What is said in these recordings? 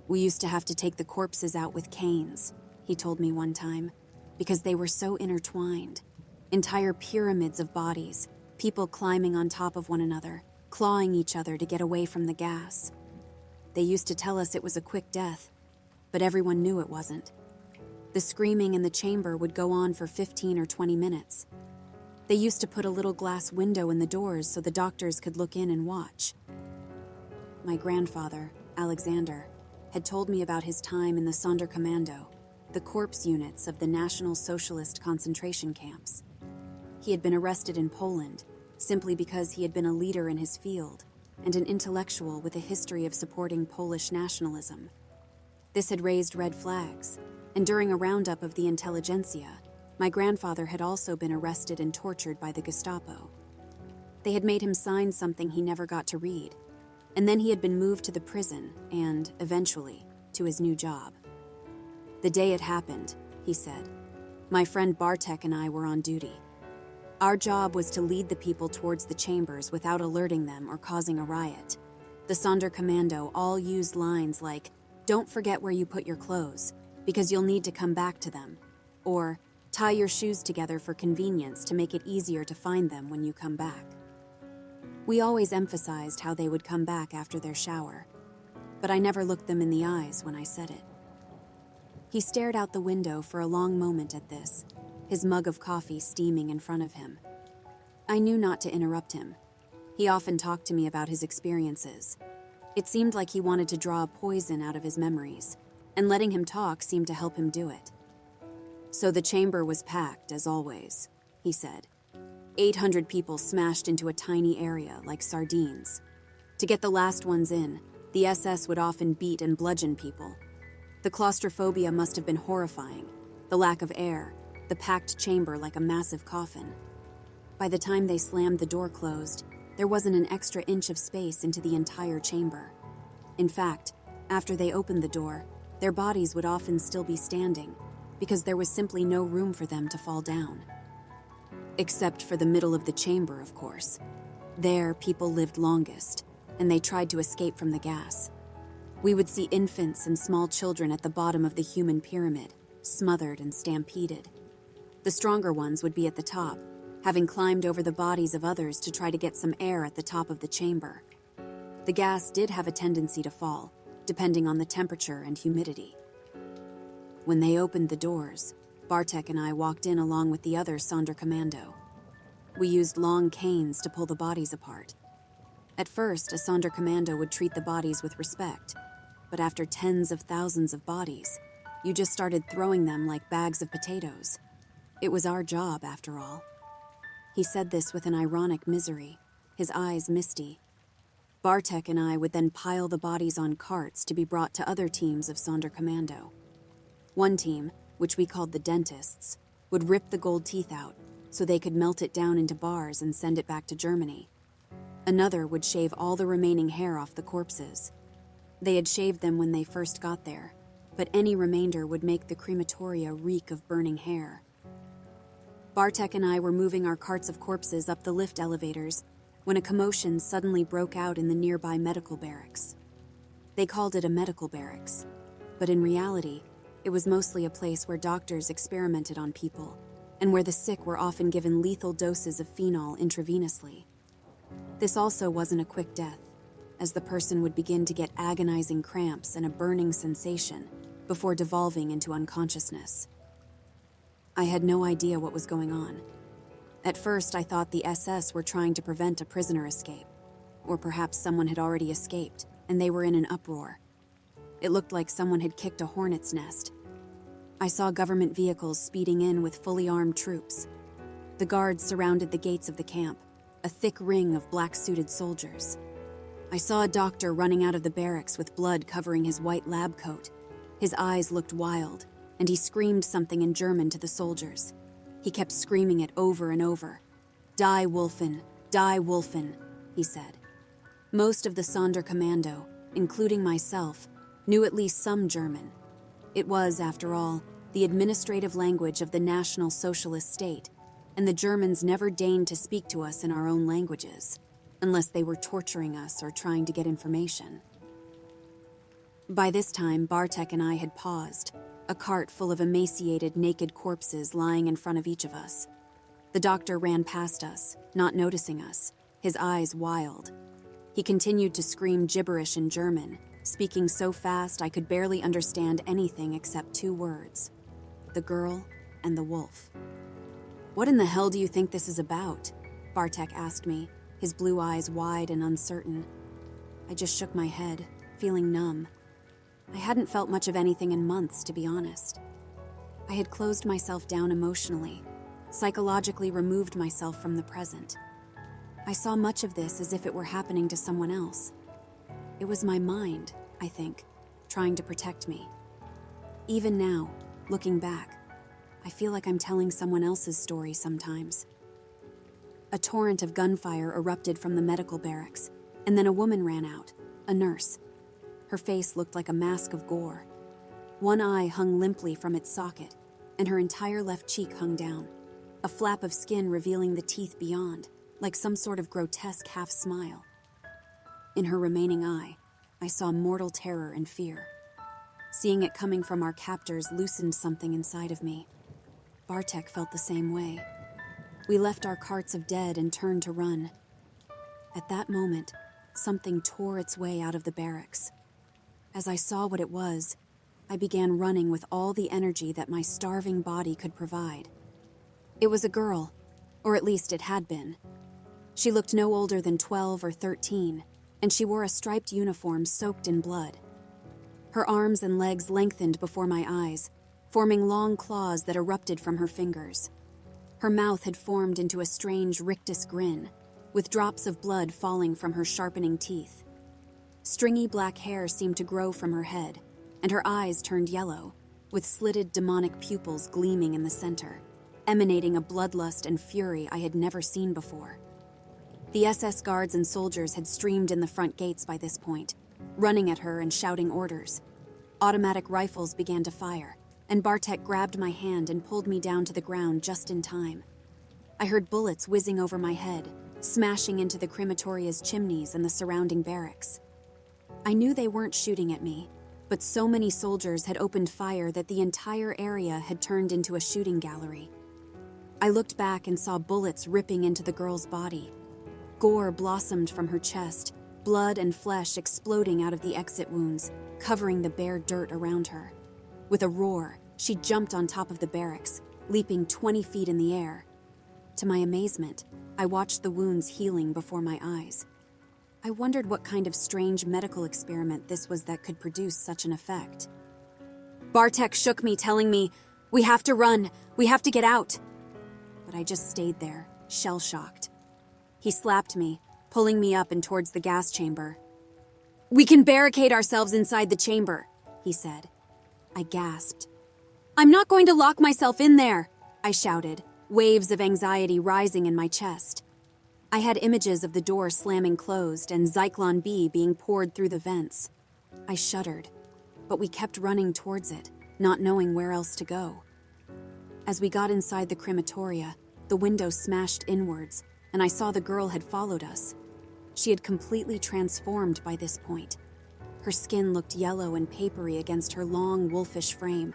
We used to have to take the corpses out with canes, he told me one time, because they were so intertwined. Entire pyramids of bodies, people climbing on top of one another, clawing each other to get away from the gas. They used to tell us it was a quick death, but everyone knew it wasn't. The screaming in the chamber would go on for 15 or 20 minutes. They used to put a little glass window in the doors so the doctors could look in and watch. My grandfather, Alexander, had told me about his time in the Sonderkommando, the corpse units of the National Socialist concentration camps. He had been arrested in Poland simply because he had been a leader in his field and an intellectual with a history of supporting Polish nationalism. This had raised red flags, and during a roundup of the intelligentsia, my grandfather had also been arrested and tortured by the Gestapo. They had made him sign something he never got to read, and then he had been moved to the prison and, eventually, to his new job. The day it happened, he said, my friend Bartek and I were on duty. Our job was to lead the people towards the chambers without alerting them or causing a riot. The Sonderkommando all used lines like, "Don't forget where you put your clothes, because you'll need to come back to them," or "Tie your shoes together for convenience to make it easier to find them when you come back." We always emphasized how they would come back after their shower, but I never looked them in the eyes when I said it. He stared out the window for a long moment at this, his mug of coffee steaming in front of him. I knew not to interrupt him. He often talked to me about his experiences. It seemed like he wanted to draw a poison out of his memories, and letting him talk seemed to help him do it. So the chamber was packed, as always, he said. 800 people smashed into a tiny area like sardines. To get the last ones in, the SS would often beat and bludgeon people. The claustrophobia must have been horrifying, the lack of air, the packed chamber like a massive coffin. By the time they slammed the door closed, there wasn't an extra inch of space into the entire chamber. In fact, after they opened the door, their bodies would often still be standing, because there was simply no room for them to fall down. Except for the middle of the chamber, of course. There, people lived longest, and they tried to escape from the gas. We would see infants and small children at the bottom of the human pyramid, smothered and stampeded. The stronger ones would be at the top, having climbed over the bodies of others to try to get some air at the top of the chamber. The gas did have a tendency to fall, depending on the temperature and humidity. When they opened the doors, Bartek and I walked in along with the other Sonderkommando. We used long canes to pull the bodies apart. At first, a Sonderkommando would treat the bodies with respect, but after tens of thousands of bodies, you just started throwing them like bags of potatoes. It was our job, after all. He said this with an ironic misery, his eyes misty. Bartek and I would then pile the bodies on carts to be brought to other teams of Sonderkommando. One team, which we called the dentists, would rip the gold teeth out so they could melt it down into bars and send it back to Germany. Another would shave all the remaining hair off the corpses. They had shaved them when they first got there, but any remainder would make the crematoria reek of burning hair. Bartek and I were moving our carts of corpses up the lift elevators when a commotion suddenly broke out in the nearby medical barracks. They called it a medical barracks, but in reality, it was mostly a place where doctors experimented on people, and where the sick were often given lethal doses of phenol intravenously. This also wasn't a quick death, as the person would begin to get agonizing cramps and a burning sensation before devolving into unconsciousness. I had no idea what was going on. At first, I thought the SS were trying to prevent a prisoner escape, or perhaps someone had already escaped, and they were in an uproar. It looked like someone had kicked a hornet's nest. I saw government vehicles speeding in with fully armed troops. The guards surrounded the gates of the camp, a thick ring of black-suited soldiers. I saw a doctor running out of the barracks with blood covering his white lab coat. His eyes looked wild, and he screamed something in German to the soldiers. He kept screaming it over and over. "Die, Wolfen! Die, Wolfen!" he said. Most of the Sonderkommando, including myself, knew at least some German. It was, after all, the administrative language of the National Socialist State, and the Germans never deigned to speak to us in our own languages, unless they were torturing us or trying to get information. By this time, Bartek and I had paused, a cart full of emaciated, naked corpses lying in front of each of us. The doctor ran past us, not noticing us, his eyes wild. He continued to scream gibberish in German, speaking so fast I could barely understand anything except 2 words: the girl and the wolf. "What in the hell do you think this is about?" Bartek asked me, his blue eyes wide and uncertain. I just shook my head, feeling numb. I hadn't felt much of anything in months, to be honest. I had closed myself down emotionally, psychologically removed myself from the present. I saw much of this as if it were happening to someone else. It was my mind, I think, trying to protect me. Even now, looking back, I feel like I'm telling someone else's story sometimes. A torrent of gunfire erupted from the medical barracks, and then a woman ran out, a nurse. Her face looked like a mask of gore. One eye hung limply from its socket, and her entire left cheek hung down, a flap of skin revealing the teeth beyond, like some sort of grotesque half-smile. In her remaining eye, I saw mortal terror and fear. Seeing it coming from our captors loosened something inside of me. Bartek felt the same way. We left our carts of dead and turned to run. At that moment, something tore its way out of the barracks. As I saw what it was, I began running with all the energy that my starving body could provide. It was a girl, or at least it had been. She looked no older than 12 or 13, and she wore a striped uniform soaked in blood. Her arms and legs lengthened before my eyes, forming long claws that erupted from her fingers. Her mouth had formed into a strange rictus grin, with drops of blood falling from her sharpening teeth. Stringy black hair seemed to grow from her head, and her eyes turned yellow, with slitted demonic pupils gleaming in the center, emanating a bloodlust and fury I had never seen before. The SS guards and soldiers had streamed in the front gates by this point, running at her and shouting orders. Automatic rifles began to fire, and Bartek grabbed my hand and pulled me down to the ground just in time. I heard bullets whizzing over my head, smashing into the crematoria's chimneys and the surrounding barracks. I knew they weren't shooting at me, but so many soldiers had opened fire that the entire area had turned into a shooting gallery. I looked back and saw bullets ripping into the girl's body. Gore blossomed from her chest, blood and flesh exploding out of the exit wounds, covering the bare dirt around her. With a roar, she jumped on top of the barracks, leaping 20 feet in the air. To my amazement, I watched the wounds healing before my eyes. I wondered what kind of strange medical experiment this was that could produce such an effect. Bartek shook me, telling me, "We have to run, we have to get out." But I just stayed there, shell-shocked. He slapped me, pulling me up and towards the gas chamber. "We can barricade ourselves inside the chamber," he said. I gasped. "I'm not going to lock myself in there," I shouted, waves of anxiety rising in my chest. I had images of the door slamming closed and Zyklon B being poured through the vents. I shuddered, but we kept running towards it, not knowing where else to go. As we got inside the crematoria, the window smashed inwards, and I saw the girl had followed us. She had completely transformed by this point. Her skin looked yellow and papery against her long, wolfish frame.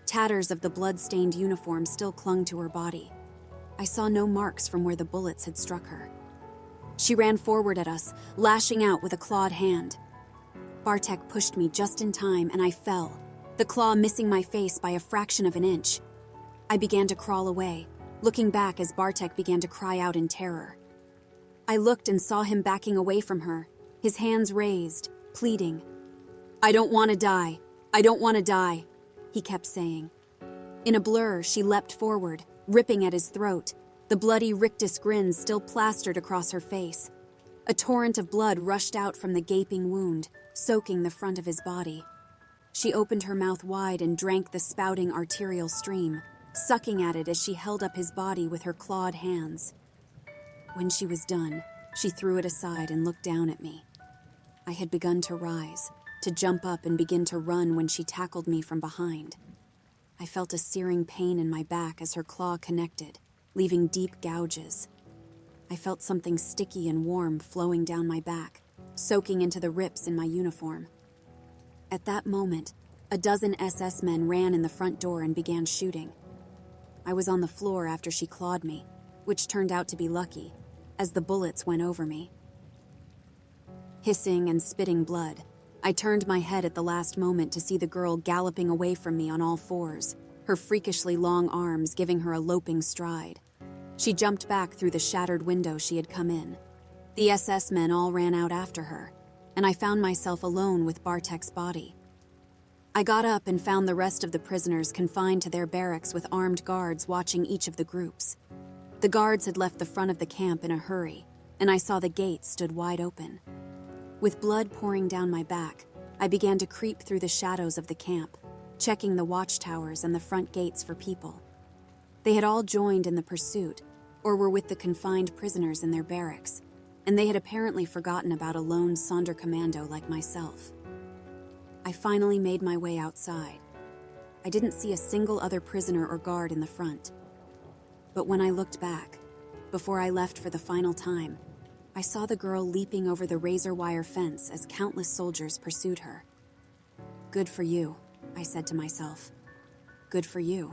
Tatters of the blood-stained uniform still clung to her body. I saw no marks from where the bullets had struck her. She ran forward at us, lashing out with a clawed hand. Bartek pushed me just in time, and I fell, the claw missing my face by a fraction of an inch. I began to crawl away, looking back as Bartek began to cry out in terror. I looked and saw him backing away from her, his hands raised, pleading. "I don't want to die. I don't want to die," he kept saying. In a blur, she leapt forward, ripping at his throat, the bloody rictus grin still plastered across her face. A torrent of blood rushed out from the gaping wound, soaking the front of his body. She opened her mouth wide and drank the spouting arterial stream, sucking at it as she held up his body with her clawed hands. When she was done, she threw it aside and looked down at me. I had begun to rise, to jump up and begin to run when she tackled me from behind. I felt a searing pain in my back as her claw connected, leaving deep gouges. I felt something sticky and warm flowing down my back, soaking into the rips in my uniform. At that moment, a dozen SS men ran in the front door and began shooting. I was on the floor after she clawed me, which turned out to be lucky, as the bullets went over me. Hissing and spitting blood, I turned my head at the last moment to see the girl galloping away from me on all fours, her freakishly long arms giving her a loping stride. She jumped back through the shattered window she had come in. The SS men all ran out after her, and I found myself alone with Bartek's body. I got up and found the rest of the prisoners confined to their barracks with armed guards watching each of the groups. The guards had left the front of the camp in a hurry, and I saw the gates stood wide open. With blood pouring down my back, I began to creep through the shadows of the camp, checking the watchtowers and the front gates for people. They had all joined in the pursuit, or were with the confined prisoners in their barracks, and they had apparently forgotten about a lone Sonderkommando like myself. I finally made my way outside. I didn't see a single other prisoner or guard in the front. But when I looked back, before I left for the final time, I saw the girl leaping over the razor wire fence as countless soldiers pursued her. Good for you, I said to myself. Good for you.